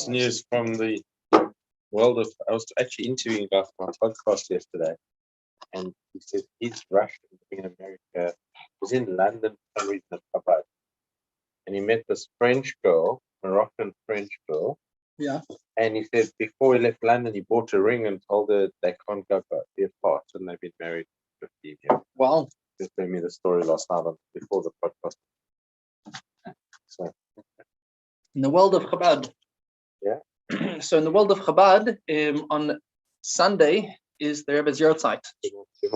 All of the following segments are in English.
It's news from the world of. I was actually interviewing a guy for my podcast yesterday, and he said he's Russian in America. He was in London for some reason at Chabad, and he met this French girl, Moroccan French girl. Yeah. And he said before he left London, he bought a ring and told her they can't go be apart, and they've been married 15 years. Wow. He told me the story last night before the podcast. So. In the world of Chabad. Yeah. So in the world of Chabad, on Sunday is the Rebbe's Yortzeit.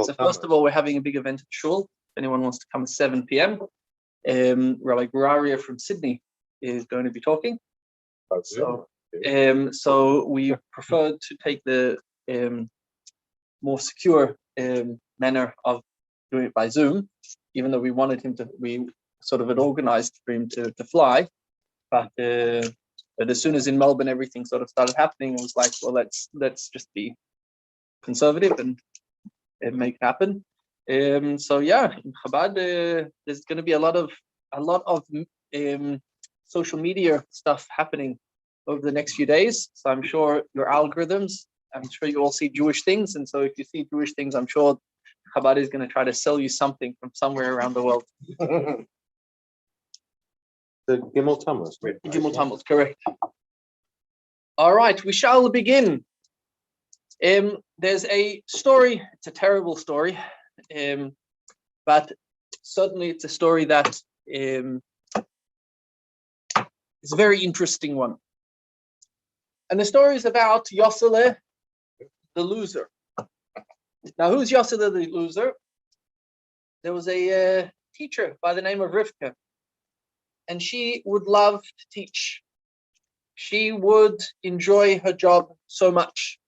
So first of all, we're having a big event at Shul. If anyone wants to come at 7 p.m., Rabbi Guraria from Sydney is going to be talking. So we prefer to take the more secure manner of doing it by Zoom, even though we wanted him to, we sort of had organized for him to fly. But as soon as in Melbourne everything sort of started happening, it was like, well, let's just be conservative and make it happen. So yeah, in Chabad, there's going to be a lot of social media stuff happening over the next few days. So I'm sure your algorithms, I'm sure you all see Jewish things, and so if you see Jewish things, I'm sure Chabad is going to try to sell you something from somewhere around the world. The Gimel Tammuz. Gimel Tammuz, correct. All right, we shall begin. There's a story. It's a terrible story, but certainly it's a story that is a very interesting one. And the story is about Yossele, the loser. Now, who's Yossele, the loser? There was a teacher by the name of Rivka, and she would love to teach. She would enjoy her job so much.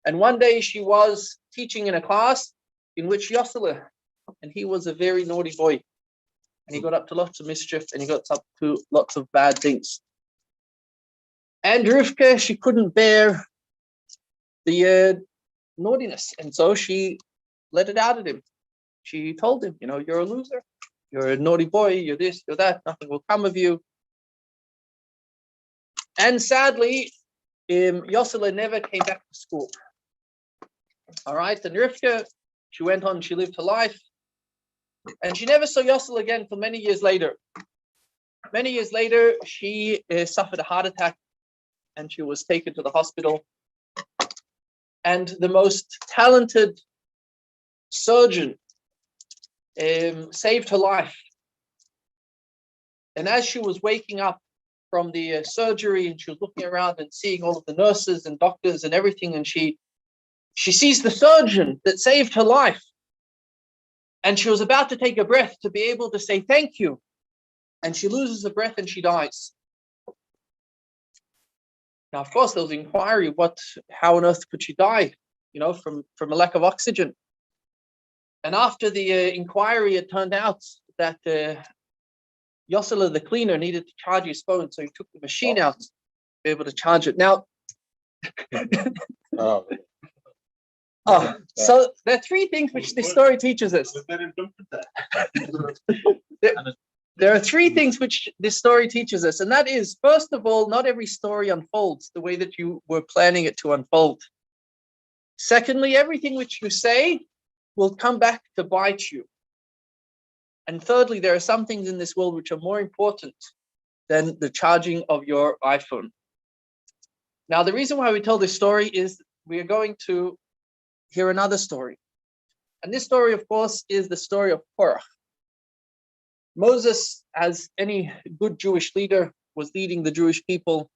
And one day she was teaching in a class in which Yossele, and he was a very naughty boy, and he got up to lots of mischief, and he got up to lots of bad things. And Rivka, she couldn't bear the naughtiness, and so she let it out at him. She told him, you're a loser. You're a naughty boy, you're this, you're that, nothing will come of you. And sadly, Yossele never came back to school. All right, and Rivka, she went on, she lived her life, and she never saw Yossele again for many years later. Many years later, she suffered a heart attack, and she was taken to the hospital. And the most talented surgeon saved her life. And as she was waking up from the surgery, and she was looking around and seeing all of the nurses and doctors and everything, and she sees the surgeon that saved her life. And she was about to take a breath to be able to say thank you. And she loses her breath and she dies. Now, of course, there was inquiry, how on earth could she die, from a lack of oxygen? And after the inquiry, it turned out that Yossele, the cleaner, needed to charge his phone, so he took the machine out to be able to charge it. Now, so there are three things which this story teaches us. There are three things which this story teaches us, and that is, first of all, not every story unfolds the way that you were planning it to unfold. Secondly, everything which you say will come back to bite you. And thirdly, there are some things in this world which are more important than the charging of your iPhone. Now, the reason why we tell this story is we are going to hear another story. And this story, of course, is the story of Korach. Moses, as any good Jewish leader, was leading the Jewish people,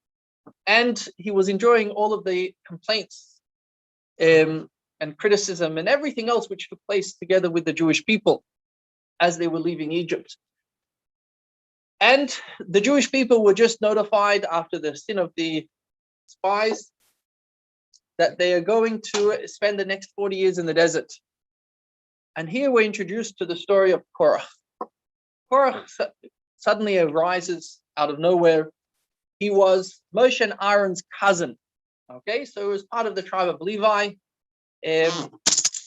and he was enjoying all of the complaints and criticism and everything else which took place together with the Jewish people as they were leaving Egypt. And the Jewish people were just notified after the sin of the spies that they are going to spend the next 40 years in the desert. And here we're introduced to the story of Korach. Korach suddenly arises out of nowhere. He was Moshe and Aaron's cousin. Okay, so he was part of the tribe of Levi.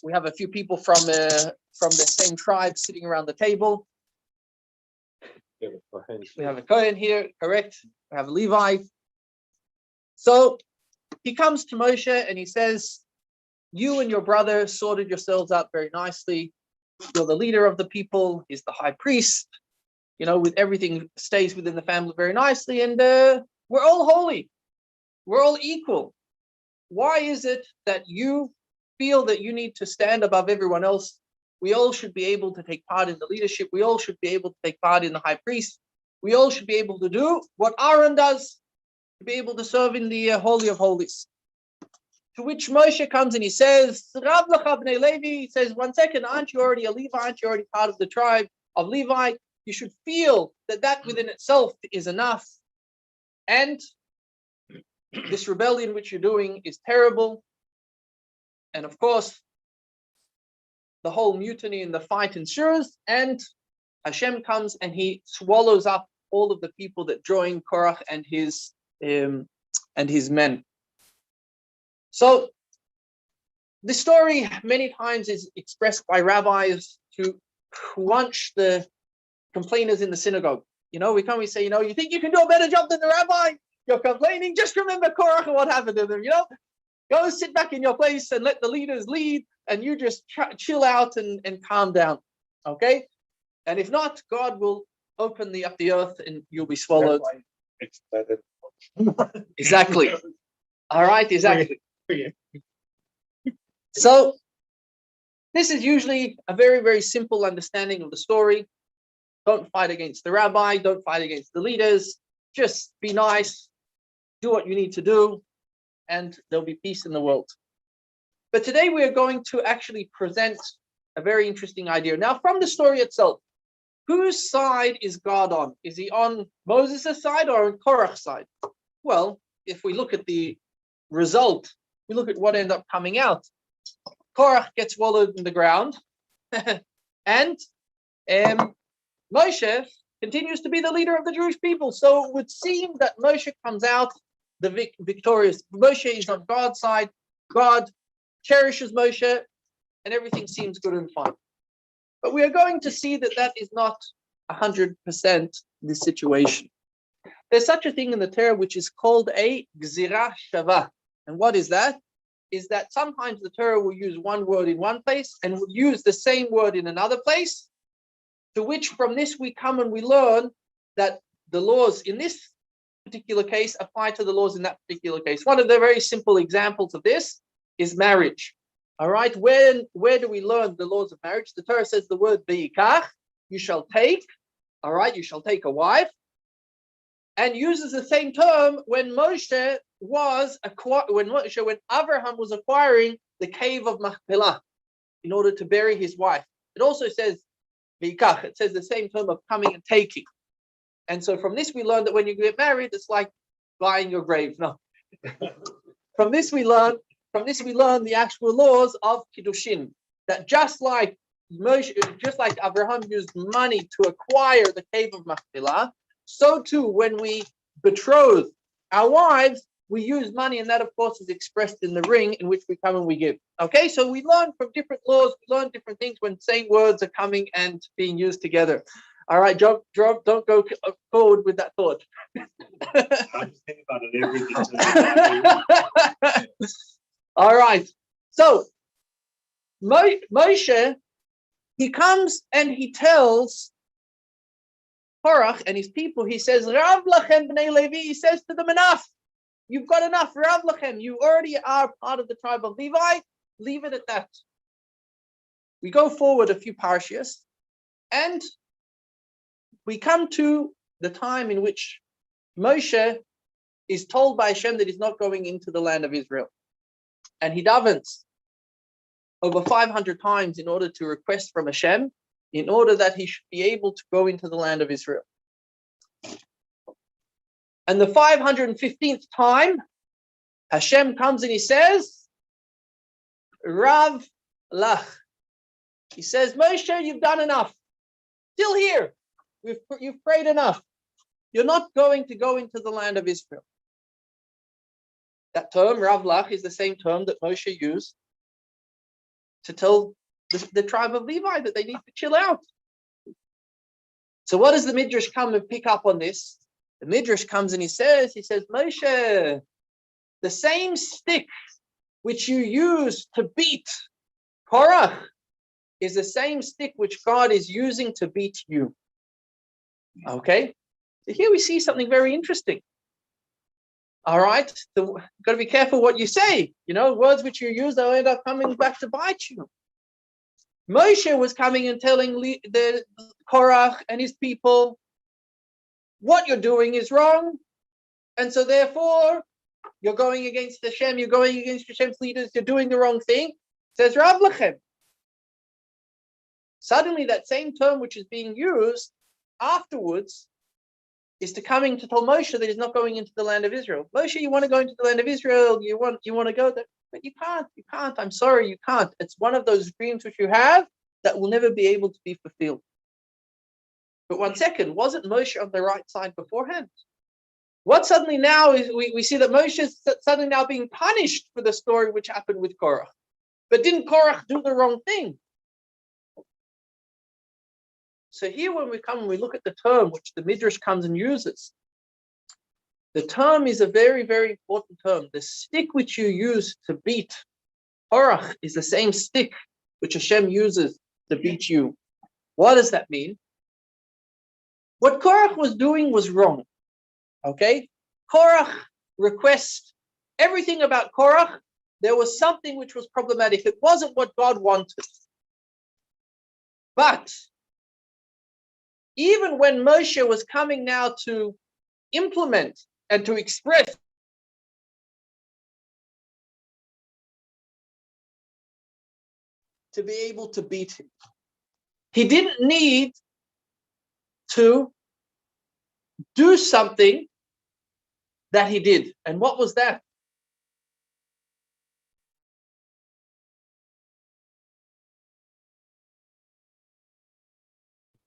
We have a few people from the same tribe sitting around the table. We have a Kohen here, correct? We have Levi. So he comes to Moshe and he says, you and your brother sorted yourselves out very nicely. You're the leader of the people. He's the high priest. With everything stays within the family very nicely. And we're all holy. We're all equal. Why is it that you feel that you need to stand above everyone else? We all should be able to take part in the leadership. We all should be able to take part in the high priest. We all should be able to do what Aaron does, to be able to serve in the Holy of Holies. To which Moshe comes and he says, Rav Lecha b'nei Levi, he says, 1 second, aren't you already a Levi? Aren't you already part of the tribe of Levi? You should feel that within itself is enough. And this rebellion which you're doing is terrible. And of course, the whole mutiny and the fight ensues, and Hashem comes and he swallows up all of the people that join Korach and his men. So the story many times is expressed by rabbis to quench the complainers in the synagogue. We say, you think you can do a better job than the rabbi? You're complaining. Just remember Korach and what happened to them. Go sit back in your place and let the leaders lead, and you just chill out and calm down. Okay? And if not, God will open up the earth and you'll be swallowed. Exactly. All right, exactly. So this is usually a very, very simple understanding of the story. Don't fight against the rabbi. Don't fight against the leaders. Just be nice. Do what you need to do, and there'll be peace in the world. But today we are going to actually present a very interesting idea. Now, from the story itself, whose side is God on? Is he on Moses' side or on Korach's side? Well, if we look at the result, we look at what ended up coming out. Korach gets swallowed in the ground, and Moshe continues to be the leader of the Jewish people. So it would seem that Moshe comes out the victorious. Moshe is on God's side. God cherishes Moshe, and everything seems good and fine. But we are going to see that is not 100% the situation. There's such a thing in the Torah which is called a gzirah shava. And what is that? Is that sometimes the Torah will use one word in one place and will use the same word in another place, to which from this we come and we learn that the laws in this particular case apply to the laws in that particular case. One of the very simple examples of this is marriage. All right, where do we learn the laws of marriage? The Torah says the word beikach, you shall take, all right, you shall take a wife, and uses the same term when when Abraham was acquiring the cave of Machpelah in order to bury his wife. It also says beikach, it says the same term of coming and taking. And so from this we learn that when you get married, it's like buying your grave. No. From this we learn the actual laws of Kiddushin. That just like Abraham used money to acquire the cave of Machpelah, so too when we betroth our wives, we use money, and that of course is expressed in the ring in which we come and we give. Okay, so we learn from different laws, we learn different things when same words are coming and being used together. All right, Job, don't go forward with that thought. I'm thinking about it every day. All right. So Moshe, he comes and he tells Korach and his people, he says, Rav lachem b'nei Levi, he says to them, enough. You've got enough. Rav lachem, you already are part of the tribe of Levi. Leave it at that. We go forward a few parashias, and we come to the time in which Moshe is told by Hashem that he's not going into the land of Israel. And he davens over 500 times in order to request from Hashem, in order that he should be able to go into the land of Israel. And the 515th time, Hashem comes and he says, Rav lach. He says, Moshe, you've done enough. Still here. You've prayed enough. You're not going to go into the land of Israel. That term, Rav lach, is the same term that Moshe used to tell the tribe of Levi that they need to chill out. So what does the Midrash come and pick up on this? The Midrash comes and he says, Moshe, The same stick which you use to beat Korach is the same stick which God is using to beat you. Okay? So here we see something very interesting. All right? So, got to be careful what you say. You know, words which you use, they'll end up coming back to bite you. Moshe was coming and telling the Korach and his people, what you're doing is wrong. And so therefore, you're going against Hashem, you're going against Hashem's leaders, you're doing the wrong thing. Says Rav Lechem. Suddenly that same term which is being used afterwards is to coming to tell Moshe that he's not going into the land of Israel. Moshe, you want to go into the land of Israel, you want to go there, but you can't. I'm sorry, you can't. It's one of those dreams which you have that will never be able to be fulfilled. But 1 second, wasn't Moshe on the right side beforehand? What suddenly now is we see that Moshe is suddenly now being punished for the story which happened with Korach. But didn't Korach do the wrong thing? So here when we come and we look at the term which the Midrash comes and uses, the term is a very, very important term. The stick which you use to beat Korach is the same stick which Hashem uses to beat you. What does that mean? What Korach was doing was wrong. Okay? Korach requests everything about Korach. There was something which was problematic. It wasn't what God wanted. But even when Moshe was coming now to implement and to express to be able to beat him, he didn't need to do something that he did. And what was that?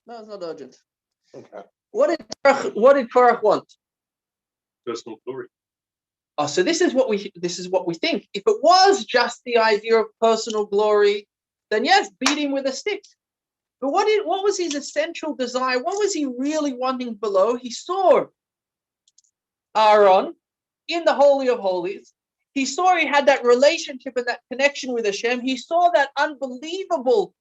No, it's not urgent. Okay. What did Korach want? Personal glory. Oh, so this is what we think. If it was just the idea of personal glory, then yes, beat him with a stick. But what was his essential desire? What was he really wanting below? He saw Aaron in the Holy of Holies. He saw he had that relationship and that connection with Hashem. He saw that unbelievable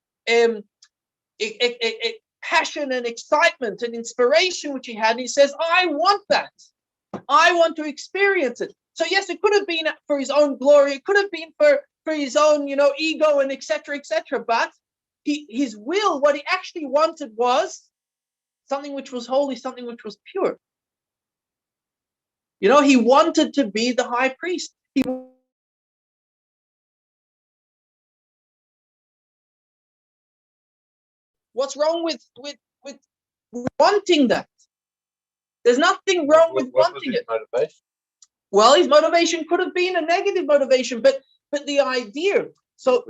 passion and excitement and inspiration which he had. And he says, I want that. I want to experience it. So yes, it could have been for his own glory. It could have been for his own, ego and etc. But his will, what he actually wanted was something which was holy, something which was pure. He wanted to be the high priest. What's wrong with wanting that? There's nothing wrong with wanting it. Motivation? Well, his motivation could have been a negative motivation, but the idea. So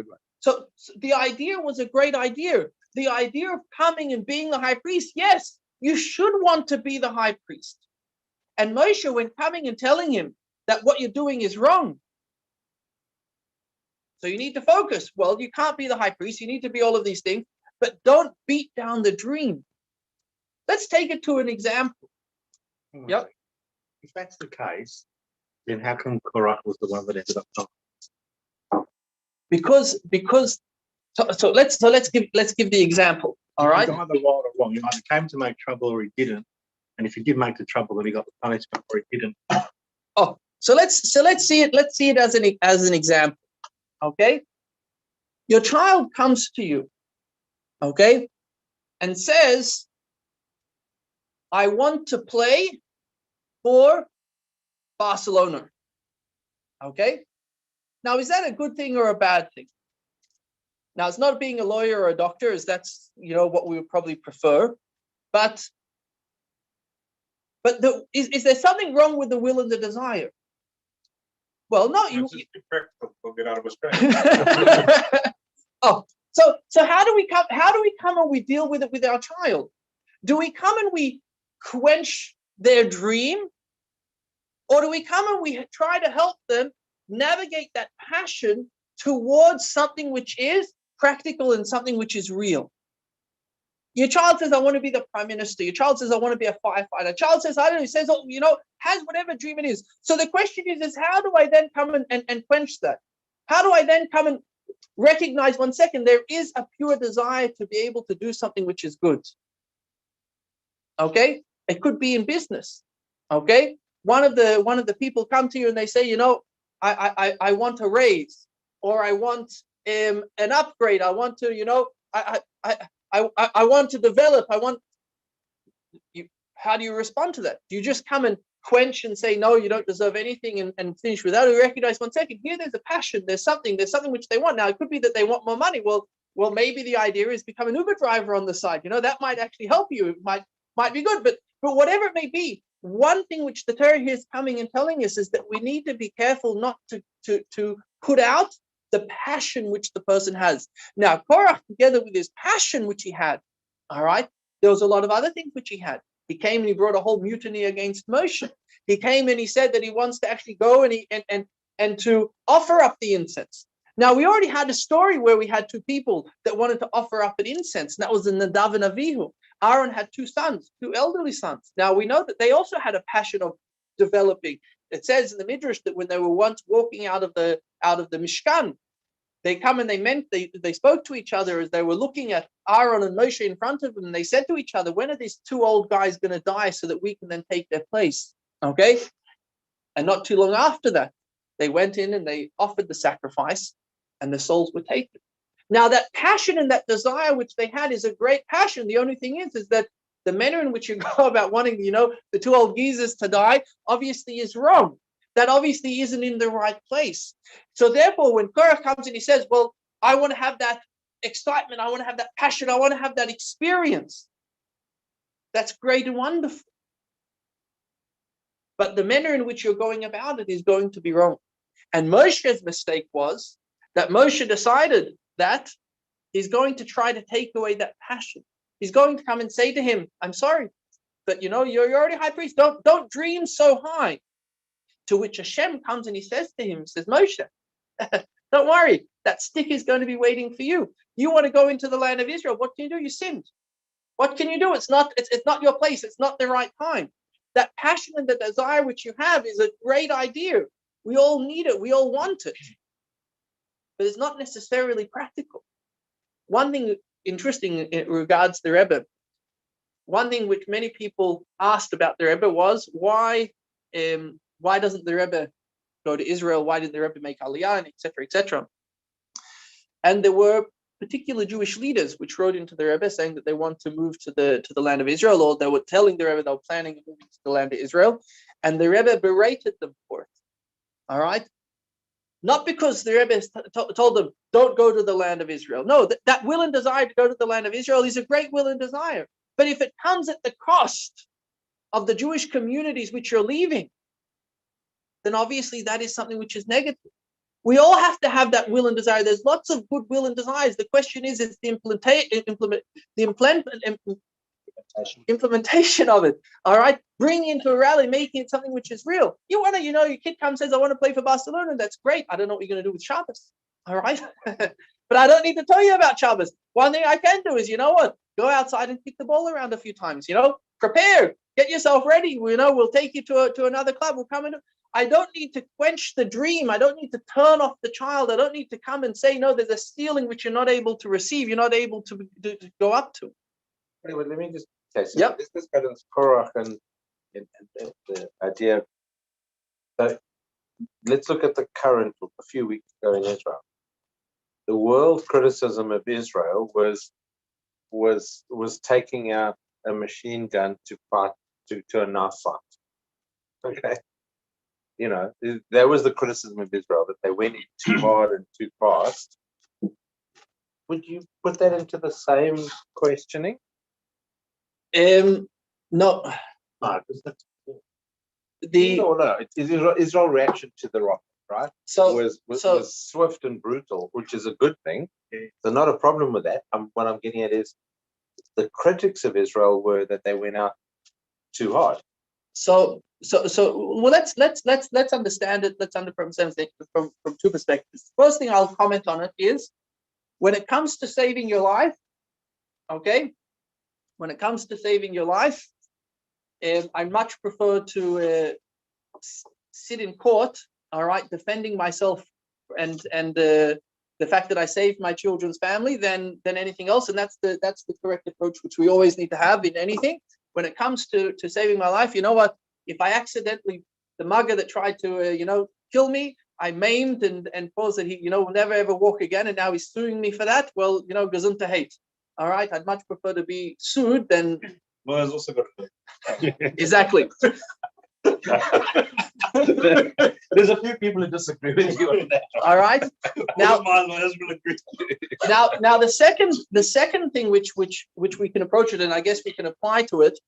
the idea was a great idea. The idea of coming and being the high priest. Yes, you should want to be the high priest. And Moshe, when coming and telling him that what you're doing is wrong, so you need to focus. Well, you can't be the high priest. You need to be all of these things, but don't beat down the dream. Let's take it to an example. Right. Yep. If that's the case, then how come Korach was the one that ended up not? Because so let's give the example. All right. He's either right or wrong. He either came to make trouble or he didn't. And if he did make the trouble, then he got the punishment, or he didn't. Oh, so let's see it. Let's see it as an example. Okay. Your child comes to you, okay, and says, I want to play for Barcelona. Okay. Now, is that a good thing or a bad thing? Now, it's not being a lawyer or a doctor, as that's what we would probably prefer. But is there something wrong with the will and the desire? Well, no. Just be practical. We'll get out of Australia. Oh, so how do we come and we deal with it with our child? Do we come and we quench their dream, or do we come and we try to help them navigate that passion towards something which is practical and something which is real? Your child says, I want to be the prime minister. Your child says, I want to be a firefighter. Child says, I don't know, says, oh, has whatever dream it is. So the question is how do I then come and quench that? How do I then come and recognize, 1 second, there is a pure desire to be able to do something which is good. Okay? It could be in business. Okay? One of the people come to you and they say, I want a raise, or I want an upgrade. I want to, I want to develop. How do you respond to that? Do you just come and quench and say, no, you don't deserve anything and finish without it? Recognize, 1 second, here there's a passion, there's something which they want. Now, it could be that they want more money. Well, maybe the idea is become an Uber driver on the side. That might actually help you. It might be good, but whatever it may be, one thing which the Torah here is coming and telling us is that we need to be careful not to put out the passion which the person has. Now, Korach, together with his passion which he had, all right, there was a lot of other things which he had. He came and he brought a whole mutiny against Moshe. He came and he said that he wants to actually go and to offer up the incense. Now, we already had a story where we had two people that wanted to offer up an incense, and that was in Nadav and Avihu. Aaron had two sons, two elderly sons. Now, we know that they also had a passion of developing. It says in the Midrash that when they were once walking out of the Mishkan, they come and they spoke to each other as they were looking at Aaron and Moshe in front of them, and they said to each other, when are these two old guys going to die so that we can then take their place? Okay? And not too long after that, they went in and they offered the sacrifice, and the souls were taken. Now, that passion and that desire which they had is a great passion. The only thing is that the manner in which you go about wanting, the two old geezers to die, obviously is wrong. That obviously isn't in the right place. So therefore, when Korach comes and he says, well, I want to have that excitement, I want to have that passion, I want to have that experience, that's great and wonderful. But the manner in which you're going about it is going to be wrong. And Moshe's mistake was that Moshe decided that he's going to try to take away that passion. He's going to come and say to him, I'm sorry, but you're already high priest. Don't dream so high. To which Hashem comes and he says to him, says, Moshe, don't worry, that stick is going to be waiting for you. You want to go into the land of Israel. What can you do? You sinned. What can you do? It's not your place. It's not the right time. That passion and the desire which you have is a great idea. We all need it. We all want it. But it's not necessarily practical. One thing interesting in regards to the Rebbe, one thing which many people asked about the Rebbe was, why doesn't the Rebbe go to Israel? Why did the Rebbe make Aliyah, etc., etc.? And there were particular Jewish leaders which wrote into the Rebbe saying that they want to move to the land of Israel, or they were telling the Rebbe they were planning on moving to the land of Israel, and the Rebbe berated them for it. All right? Not because the Rebbe told them, don't go to the land of Israel. No, that will and desire to go to the land of Israel is a great will and desire. But if it comes at the cost of the Jewish communities which you're leaving, then obviously that is something which is negative. We all have to have that will and desire. There's lots of good will and desires. The question is the implementation of it. All right, bringing into a rally, making it something which is real. You want to, your kid comes and says, I want to play for Barcelona. That's great. I don't know what you're going to do with Shabbos. All right, but I don't need to tell you about Shabbos. One thing I can do is, go outside and kick the ball around a few times. Prepare, get yourself ready. We'll take you to another club. We'll come in. I don't need to quench the dream. I don't need to turn off the child. I don't need to come and say, no, there's a ceiling which you're not able to receive. You're not able to go up to. Anyway, let me just say, so Yep. this discussion Korach and the idea. So let's look at the current, a few weeks ago in Israel. The world criticism of Israel was taking out a machine gun to fight to a knife fight. Okay. That was the criticism of Israel, that they went in too hard and too fast. Would you put that into the same questioning? No. No, Israel reaction to the rocket, right? Was swift and brutal, which is a good thing. Yeah. So not a problem with that. What I'm getting at is the critics of Israel were that they went out too hard. So well, let's understand it. Let's understand it from two perspectives. First thing I'll comment on it is, when it comes to saving your life, okay, when it comes to saving your life, I much prefer to sit in court, all right, defending myself and the fact that I saved my children's family than anything else. And that's the correct approach, which we always need to have in anything. When it comes to saving my life, you know what? If I accidentally, the mugger that tried to kill me, I maimed and caused that he will never ever walk again, and now he's suing me for that. Well, gesundheit. All right, I'd much prefer to be sued than. Lawyers also got to Exactly. There's a few people who disagree with you on that. All right. Now, my lawyers will agree. now the second thing which we can approach it, and I guess we can apply to it.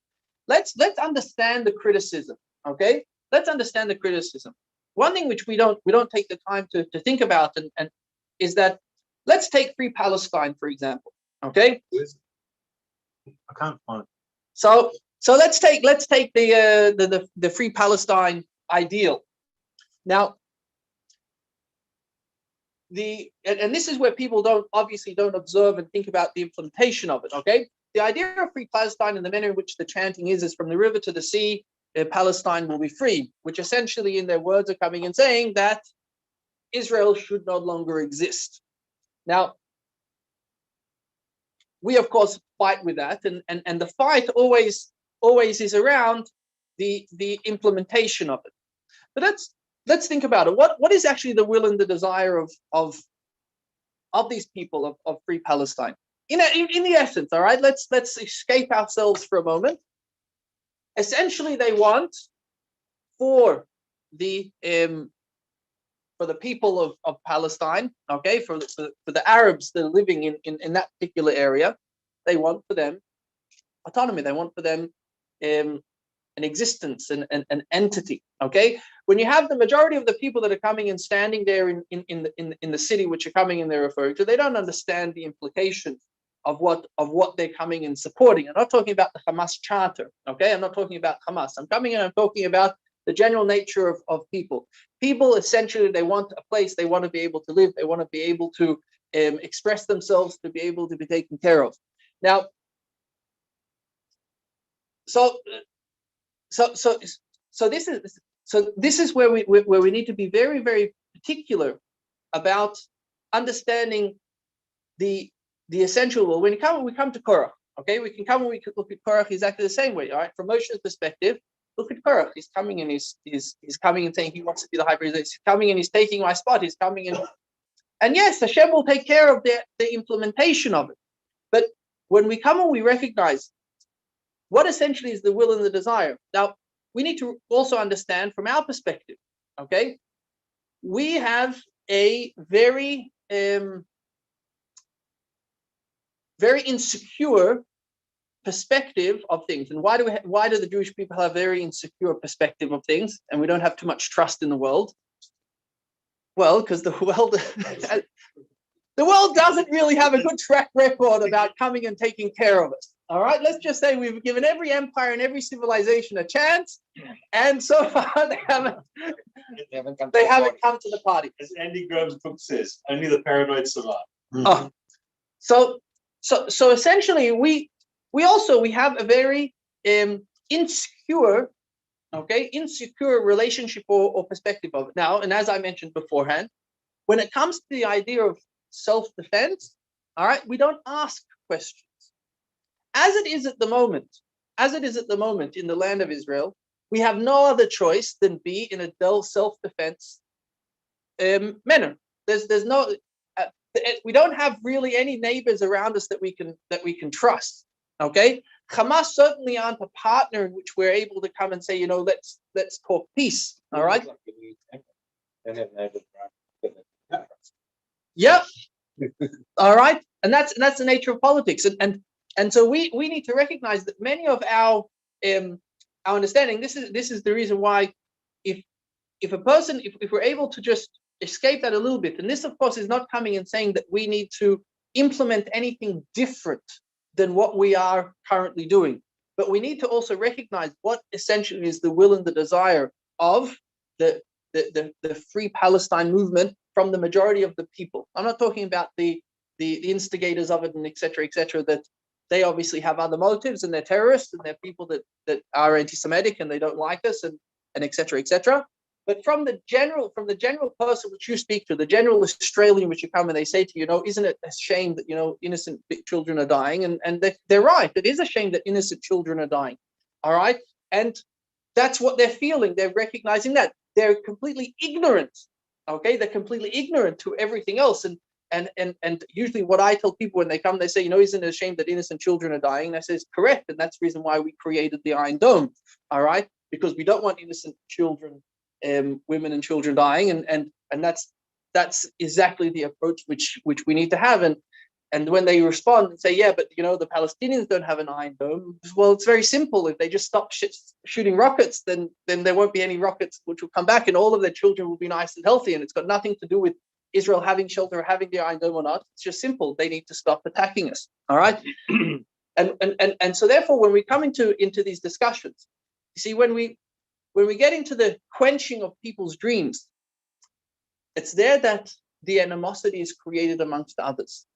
Let's understand the criticism. Okay, let's understand the criticism. One thing which we don't take the time to think about and is that, let's take Free Palestine, for example. Okay. I can't find it. So let's take the Free Palestine ideal. Now, and this is where people don't observe and think about the implementation of it. Okay, the idea of Free Palestine and the manner in which the chanting is from the river to the sea, Palestine will be free, which essentially in their words are coming and saying that Israel should no longer exist. Now, we of course fight with that, and the fight always is around the implementation of it. But let's think about it. What is actually the will and the desire of these people of Free Palestine? In the essence, all right, let's escape ourselves for a moment. Essentially, they want for the people of Palestine, okay, for the Arabs that are living in that particular area, they want for them autonomy. They want for them an existence, an entity. Okay, when you have the majority of the people that are coming and standing there in the city, which are coming and they're referring to, they don't understand the implications of what they're coming and supporting. I'm not talking about the Hamas charter. Okay, I'm not talking about Hamas. I'm talking about the general nature of people. People essentially, they want a place, they want to be able to live, they want to be able to express themselves, to be able to be taken care of. Now, so this is where we need to be very, very particular about understanding the essential. Well, when we come to Korach, okay, we can look at Korach exactly the same way. All right, from Moshe's perspective, look at Korach. He's coming and he's coming and saying he wants to be the high priest. He's coming and he's taking my spot. He's coming and yes, Hashem will take care of the implementation of it. But when we come and we recognize what essentially is the will and the desire. Now, we need to also understand from our perspective, okay, we have a very insecure perspective of things. And why do the Jewish people have a very insecure perspective of things, and we don't have too much trust in the world? Well, because the world doesn't really have a good track record about coming and taking care of us. All right, let's just say we've given every empire and every civilization a chance, and so far they haven't come to the party. As Andy Grove's book says, only the paranoid survive. Oh, so essentially, we have a very insecure relationship or perspective of it now. And as I mentioned beforehand, when it comes to the idea of self-defense, all right, we don't ask questions. As it is at the moment in the land of Israel, we have no other choice than be in a self-defense manner. There's no we don't have really any neighbors around us that we can trust. Okay, Hamas certainly aren't a partner in which we're able to come and say, let's talk peace. All right. Yep. All right, and that's the nature of politics, and so we need to recognize that many of our understanding. This is the reason why if we're able to just escape that a little bit, and this of course is not coming and saying that we need to implement anything different than what we are currently doing, but we need to also recognize what essentially is the will and the desire of the Free Palestine movement from the majority of the people. I'm not talking about the instigators of it and et cetera, that they obviously have other motives, and they're terrorists, and they're people that are anti-Semitic, and they don't like us, and et cetera, et cetera. But from the general person which you speak to, the general Australian which you come and they say to you, isn't it a shame that innocent children are dying? And they're right. It is a shame that innocent children are dying. All right, and that's what they're feeling. They're recognizing that they're completely ignorant. Okay, they're completely ignorant to everything else. And usually what I tell people when they come, they say, isn't it a shame that innocent children are dying? And I say, it's correct, and that's the reason why we created the Iron Dome. All right, because we don't want innocent children. Women and children dying, and that's exactly the approach which we need to have. And when they respond and say, yeah, but the Palestinians don't have an Iron Dome, well, it's very simple. If they just stop shooting rockets, then there won't be any rockets which will come back, and all of their children will be nice and healthy. And it's got nothing to do with Israel having shelter or having the Iron Dome or not. It's just simple. They need to stop attacking us. All right. and so therefore, when we come into these discussions, you see, when we get into the quenching of people's dreams, it's there that the animosity is created amongst others.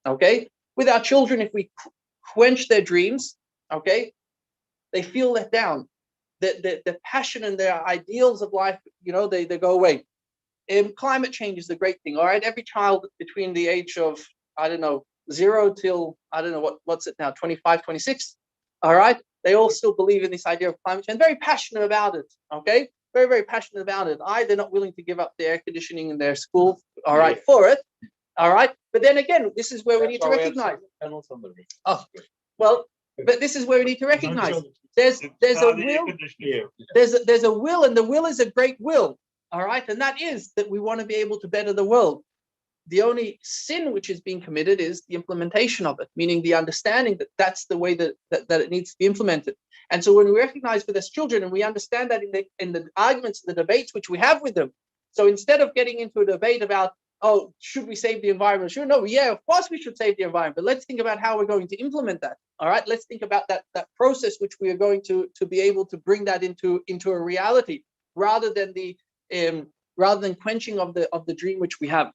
Okay? With our children, if we quench their dreams, okay, they feel let down. The passion and their ideals of life, they go away. Climate change is the great thing, all right? Every child between the age of, 0 till, what's it now, 25, 26, all right? They all still believe in this idea of climate change, very passionate about it, okay? Very, very passionate about it. They're not willing to give up the air conditioning in their school, all right, for it, all right? But then again, this is where we need to recognize. Oh, well, but this is where we need to recognize. There's a will. There's a will, and the will is a great will, all right? And that is that we want to be able to better the world. The only sin which is being committed is the implementation of it, meaning the understanding that that's the way that it needs to be implemented. And so when we recognize with us children, and we understand that in the arguments, the debates which we have with them, so instead of getting into a debate about, should we save the environment? Sure, no, yeah, of course we should save the environment, but let's think about how we're going to implement that. All right, let's think about that process which we are going to be able to bring that into a reality, rather than quenching of the dream which we have.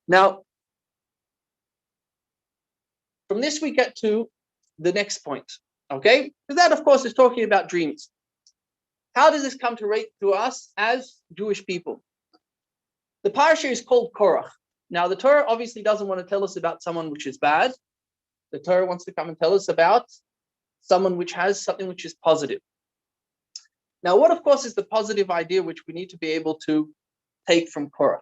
Now, from this we get to the next point, okay? Because that, of course, is talking about dreams. How does this come to us as Jewish people? The parsha is called Korach. Now, the Torah obviously doesn't want to tell us about someone which is bad. The Torah wants to come and tell us about someone which has something which is positive. Now, what, of course, is the positive idea which we need to be able to take from Korach?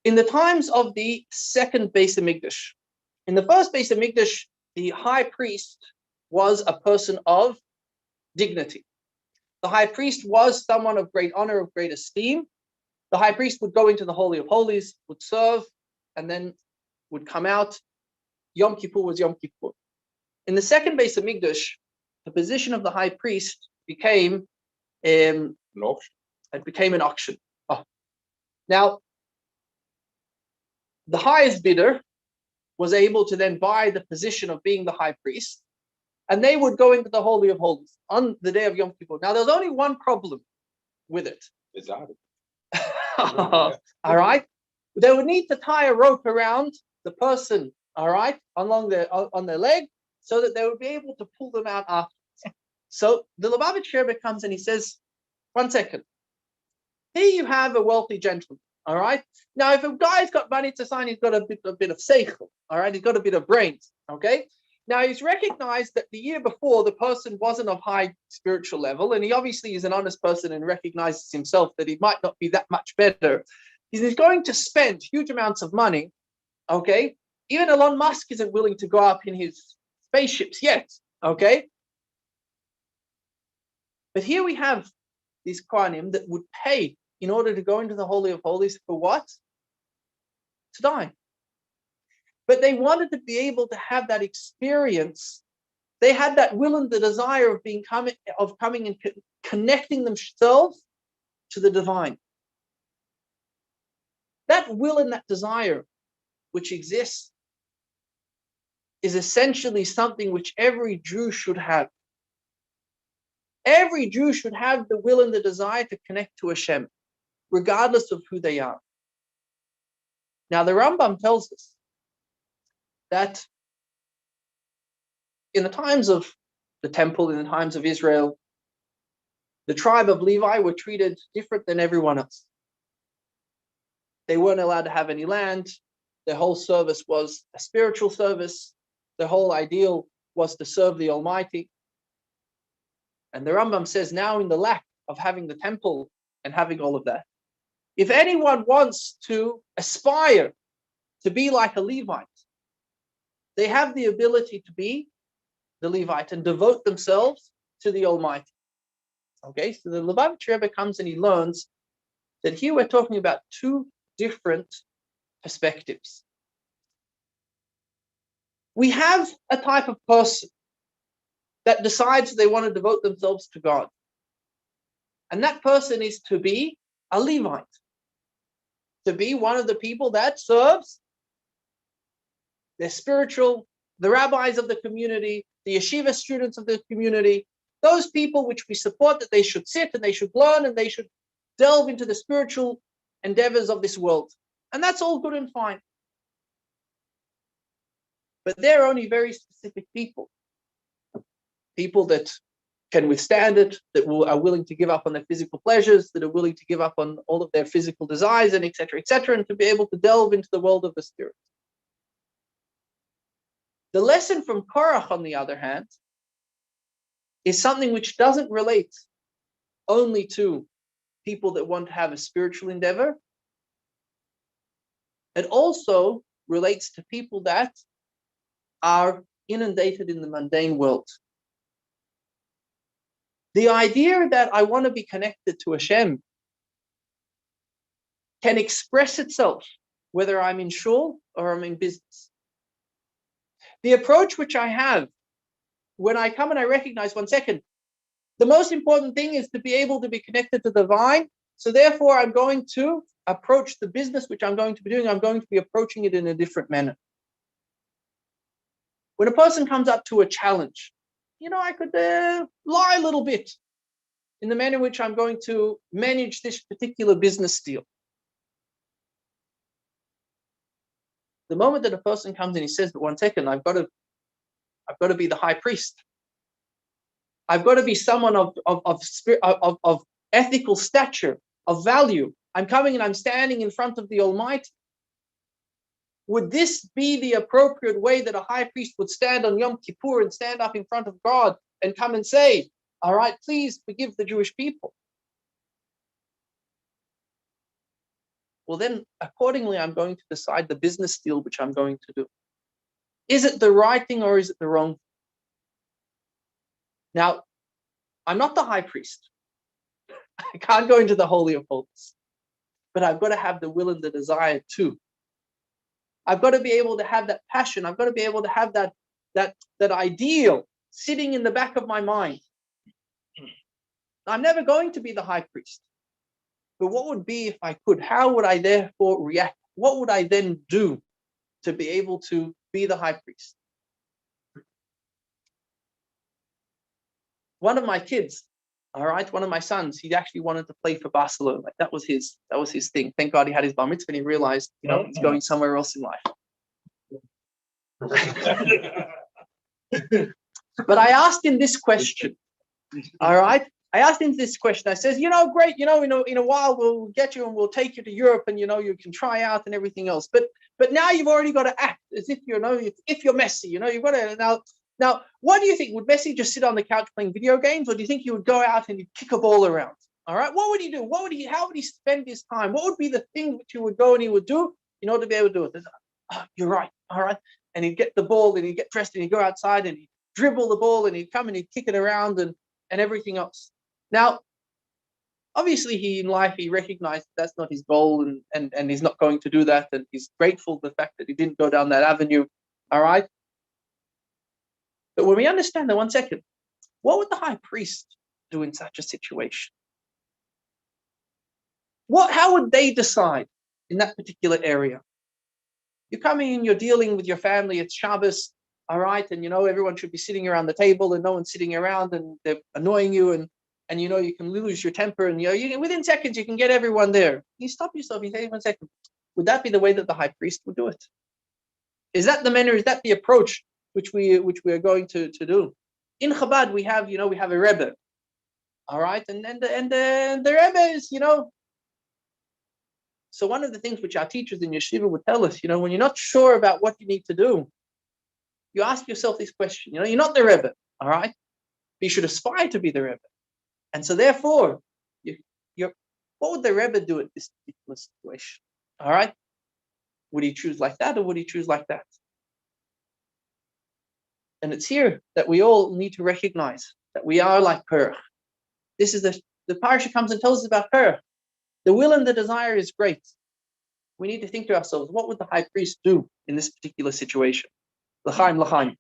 In the times of the second Beis Hamikdash, in the first Beis Hamikdash, the high priest was a person of dignity. The high priest was someone of great honor, of great esteem. The high priest would go into the Holy of Holies, would serve, and then would come out. Yom Kippur was Yom Kippur. In the second Beis Hamikdash, the position of the high priest became an auction. Now, the highest bidder was able to then buy the position of being the high priest, and they would go into the Holy of Holies on the day of Yom Kippur. Now, there's only one problem with it. All right? They would need to tie a rope around the person, all right, on their leg, so that they would be able to pull them out after. So the Lubavitch Rebbe comes and he says, 1 second. Here you have a wealthy gentleman. All right. Now, if a guy's got money to sign, he's got a bit of seichel. All right. He's got a bit of brains. Okay. Now, he's recognized that the year before, the person wasn't of high spiritual level. And he obviously is an honest person and recognizes himself that he might not be that much better. He's going to spend huge amounts of money. Okay. Even Elon Musk isn't willing to go up in his spaceships yet. Okay. But here we have these Kohanim that would pay in order to go into the Holy of Holies for what? To die. But they wanted to be able to have that experience. They had that will and the desire of coming and connecting themselves to the divine. That will and that desire which exists is essentially something which every Jew should have. Every Jew should have the will and the desire to connect to Hashem, regardless of who they are. Now, the Rambam tells us that in the times of the temple, in the times of Israel, the tribe of Levi were treated different than everyone else. They weren't allowed to have any land. Their whole service was a spiritual service. The whole ideal was to serve the Almighty. And the Rambam says now, in the lack of having the temple and having all of that, if anyone wants to aspire to be like a Levite, they have the ability to be the Levite and devote themselves to the Almighty. Okay, so the Lubavitcher Rebbe comes and he learns that here we're talking about two different perspectives. We have a type of person that decides they want to devote themselves to God. And that person is to be a Levite, to be one of the people that serves the spiritual, the rabbis of the community, the yeshiva students of the community, those people which we support that they should sit and they should learn and they should delve into the spiritual endeavors of this world. And that's all good and fine. But they're only very specific people. People that can withstand it, that are willing to give up on their physical pleasures, that are willing to give up on all of their physical desires, and etc., and to be able to delve into the world of the spirit. The lesson from Korach, on the other hand, is something which doesn't relate only to people that want to have a spiritual endeavor. It also relates to people that are inundated in the mundane world. The idea that I want to be connected to Hashem can express itself whether I'm in shul or I'm in business. The approach which I have when I come and I recognize, 1 second, the most important thing is to be able to be connected to the divine. So therefore, I'm going to approach the business which I'm going to be doing, I'm going to be approaching it in a different manner. When a person comes up to a challenge, I could lie a little bit in the manner in which I'm going to manage this particular business deal. The moment that a person comes and he says, but 1 second, I've got to be the high priest. I've got to be someone of ethical stature, of value. I'm coming and I'm standing in front of the Almighty. Would this be the appropriate way that a high priest would stand on Yom Kippur and stand up in front of God and come and say, all right, please forgive the Jewish people? Well, then accordingly, I'm going to decide the business deal which I'm going to do. Is it the right thing or is it the wrong thing? Now, I'm not the high priest. I can't go into the Holy of Holies, but I've got to have the will and the desire too. I've got to be able to have that passion. I've got to be able to have that ideal sitting in the back of my mind. I'm never going to be the high priest. But what would be if I could? How would I therefore react? What would I then do to be able to be the high priest? One of my kids, all right, one of my sons, he actually wanted to play for Barcelona. Like that was his thing. Thank God he had his bar mitzvah and he realized, he's going somewhere else in life. But I asked him this question. All right. I asked him this question. I says, great, in a while we'll get you and we'll take you to Europe and you can try out and everything else. But now you've already got to act as if if you're Messi, you've got to now what do you think? Would Messi just sit on the couch playing video games, or do you think he would go out and he'd kick a ball around? All right. What would he do? How would he spend his time? What would be the thing that he would go and he would do in order to be able to do it? You're right. All right. And he'd get the ball and he'd get dressed and he'd go outside and he'd dribble the ball and he'd come and he'd kick it around and everything else. Now, obviously, in life, he recognized that's not his goal and he's not going to do that. And he's grateful for the fact that he didn't go down that avenue. All right. But when we understand that, 1 second, what would the high priest do in such a situation? How would they decide in that particular area? You're coming in, you're dealing with your family, it's Shabbos, all right, and everyone should be sitting around the table and no one's sitting around and they're annoying you and you can lose your temper and within seconds you can get everyone there. You stop yourself, you say, 1 second, would that be the way that the high priest would do it? Is that the manner, is that the approach which we are going to do. In Chabad, we have a Rebbe, all right, and the Rebbe is, So one of the things which our teachers in yeshiva would tell us, when you're not sure about what you need to do, you ask yourself this question. You're not the Rebbe, all right, but you should aspire to be the Rebbe, and so therefore, what would the Rebbe do at this particular situation? All right, would he choose like that or would he choose like that? And it's here that we all need to recognize that we are like Korach. This is the parasha comes and tells us about Korach. The will and the desire is great. We need to think to ourselves, what would the high priest do in this particular situation? L'chaim, l'chaim.